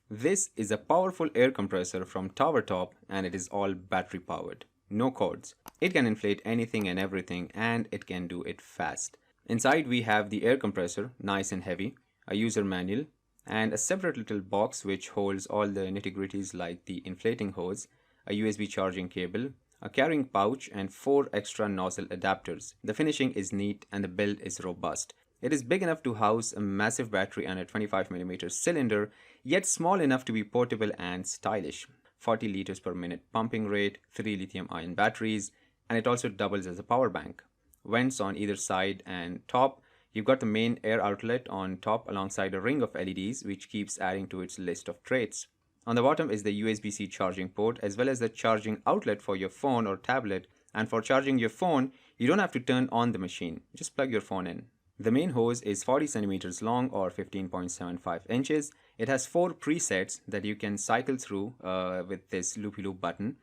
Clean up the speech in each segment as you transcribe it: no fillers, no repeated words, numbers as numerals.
This is a powerful air compressor from towertop, and it is all battery powered. No cords. It can inflate anything and everything, and it can do it fast. Inside we have the air compressor, nice and heavy, a user manual, and a separate little box which holds all the nitty-gritties like the inflating hose, a USB charging cable, a carrying pouch, and 4 extra nozzle adapters. The finishing is neat and the build is robust. It is big enough to house a massive battery and a 25mm cylinder, yet small enough to be portable and stylish. 40 liters per minute pumping rate, 3 lithium-ion batteries, and it also doubles as a power bank. Vents on either side and top. You've got the main air outlet on top alongside a ring of LEDs, which keeps adding to its list of traits. On the bottom is the USB-C charging port as well as the charging outlet for your phone or tablet. And for charging your phone, you don't have to turn on the machine. Just plug your phone in. The main hose is 40 centimeters long or 15.75 inches. It has 4 presets that you can cycle through with this loopy loop button.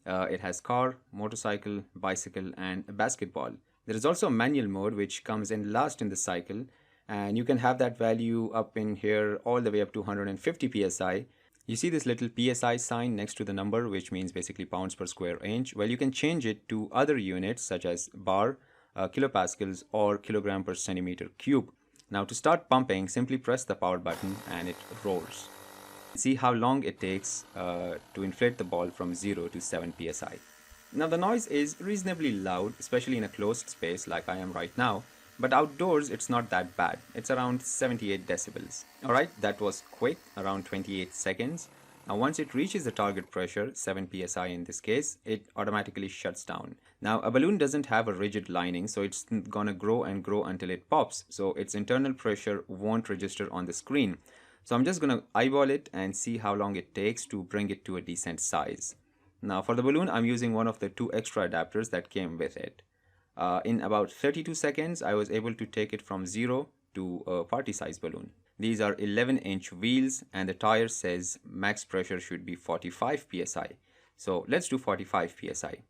It has car, motorcycle, bicycle, and a basketball. There is also a manual mode which comes in last in the cycle, and you can have that value up in here all the way up to 150 psi. You see this little psi sign next to the number, which means basically pounds per square inch. Well, you can change it to other units such as bar, kilopascals, or kilogram per centimeter cube. Now to start pumping, simply press the power button and it roars. See how long it takes to inflate the ball from 0 to 7 psi. Now the noise is reasonably loud, especially in a closed space like I am right now, but outdoors it's not that bad. It's around 78 decibels. Alright, that was quick, around 28 seconds. Now once it reaches the target pressure, 7 psi in this case, it automatically shuts down. Now a balloon doesn't have a rigid lining, so it's gonna grow and grow until it pops, so its internal pressure won't register on the screen. So I'm just gonna eyeball it and see how long it takes to bring it to a decent size. Now for the balloon, I'm using one of the 2 extra adapters that came with it. In about 32 seconds, I was able to take it from 0 to a party size balloon. These are 11-inch wheels and the tire says max pressure should be 45 psi. So let's do 45 psi.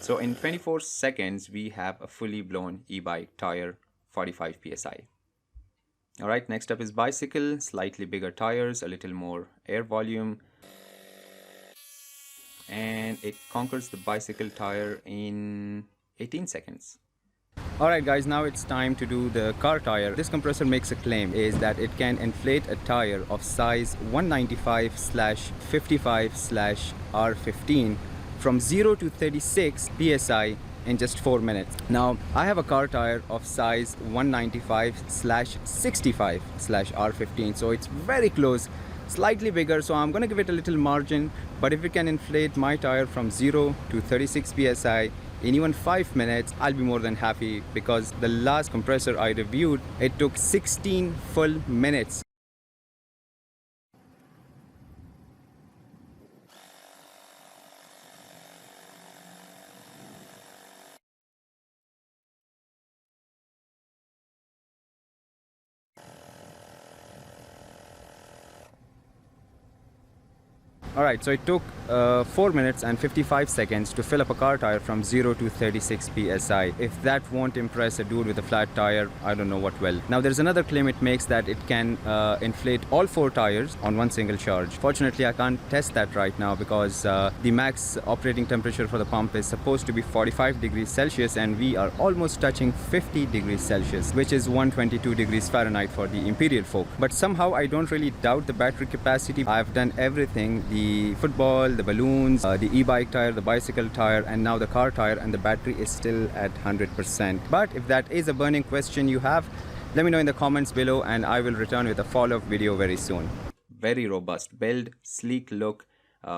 So in 24 seconds, we have a fully blown e-bike tire, 45 psi. Alright, next up is bicycle, slightly bigger tires, a little more air volume. And it conquers the bicycle tire in 18 seconds. Alright guys, now it's time to do the car tire. This compressor makes a claim is that it can inflate a tire of size 195/55/R15 from 0 to 36 psi in just 4 minutes. Now I have a car tire of size 195/65/R15, so it's very close, slightly bigger, so I'm gonna give it a little margin. But if it can inflate my tire from 0 to 36 psi in even 5 minutes, I'll be more than happy, because the last compressor I reviewed, it took 16 full minutes. Alright, so it took 4 minutes and 55 seconds to fill up a car tire from 0 to 36 psi. If that won't impress a dude with a flat tire, I don't know what will. Now there's another claim it makes, that it can inflate all 4 tires on one single charge. Fortunately, I can't test that right now because the max operating temperature for the pump is supposed to be 45 degrees Celsius, and we are almost touching 50 degrees Celsius, which is 122 degrees Fahrenheit for the imperial folk. But somehow I don't really doubt the battery capacity. I've done everything: the football, the balloons, the e-bike tire, the bicycle tire, and now the car tire, and the battery is still at 100%. But if that is a burning question you have, let me know in the comments below and I will return with a follow-up video very soon. Very robust build, sleek look,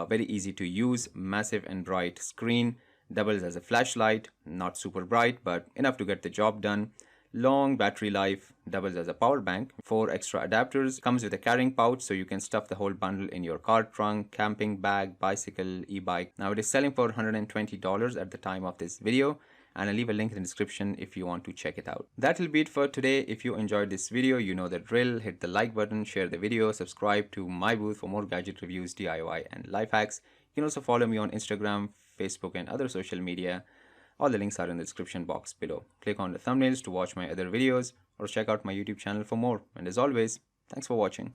very easy to use, massive and bright screen, doubles as a flashlight, not super bright but enough to get the job done. Long battery life, doubles as a power bank, 4 extra adapters, comes with a carrying pouch so you can stuff the whole bundle in your car trunk, camping bag, bicycle, e-bike. Now it is selling for $120 at the time of this video, and I'll leave a link in the description if you want to check it out. That will be it for today. If you enjoyed this video, you know the drill. Hit the like button, share the video, subscribe to MiiBooth for more gadget reviews, DIY and life hacks. You can also follow me on Instagram, Facebook and other social media. All the links are in the description box below. Click on the thumbnails to watch my other videos or check out my YouTube channel for more. And as always, thanks for watching.